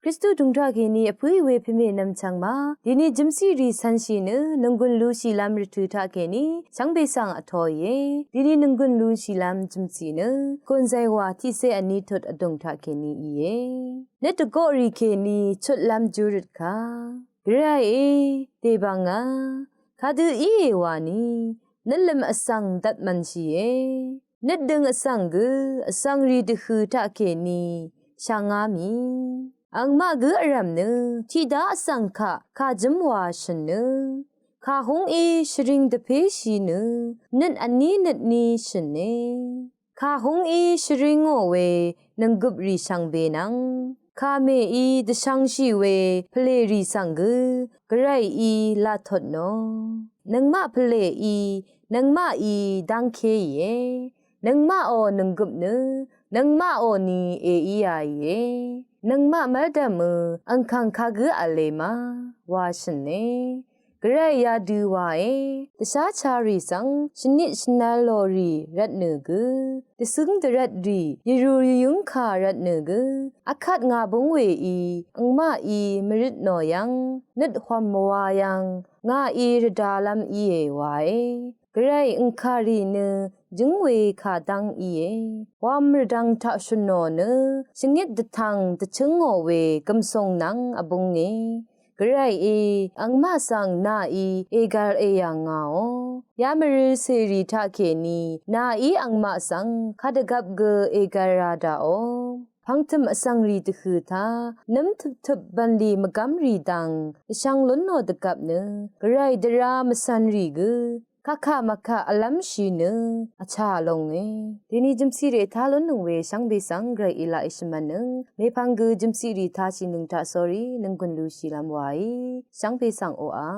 ริสตุดุงทาเกนีอพุยเวพิเมนำชังมาดีนี่จิมซีรีสันชีเนนงกุนลูชีลามริทุทาเกนีชังเบสังอทอยเยดีนี่นงกุนลูชีลามจิมซีเนกุนไซวาที่เซอันนี้ทดอดงทาเกนีเยเนตโกรีเกนีชุดลามจูริตคากระไรเตบังาคาดูอีวานีนั่นลมอสังดัดมันชีเยนัดดึงอสังกุอสังรีดคือทาเกนีชางามีอังมากุอรัมเนที่ดาอสังคาจมวาชนเนคาหงชริงเดเพชีเนนั่นอันนี้นัดนี้ชนเนคาหงชริงโอเวนังกุบรีชังเบนังคาเมดชังชีเวเพลรีสังกุกระไรลาทดโนนังมาเพลนังมาดังเคเยนังมาโอนังกุบเนนังมาโอนีเอียเยนังมาเมดามอังคังคากุอะเลมาวาชเนกระไรยาดูวาตชาชารีสังชนิดชนาลอรีรัดเนกุตซึงตรัดรียรูยุงคารัดเนกุอคัดงาบงเวอังมามริดนอยังนัดความมวายังงาระดาลัมเยวายกระไรอังคารีเนจึงเวขาดังวามรดังทะชนอเนชนิดตะทังตะชงโอเวกำทรงนังอบงเนกระไรอังมาสังนาเอกายังงายามริเสรีทาเคนีนาอังมาสังคาดกับเกเอการาดาพังทมอสังรีตคือทาน้ำทึบบันลีมกำรีดังช่างล้นโนดกับเนกระไรดรามสันรีกคามะอลัมชีเนอาชาลงทีนี้จิมซีเรทาลนงเวช่างเบสังไกรอิลาอิชมันนึงเมพังกุจิมซีรีทาชินึงทาสอรีนึงกุนลูชีลามไว้ช่างเบสังโออา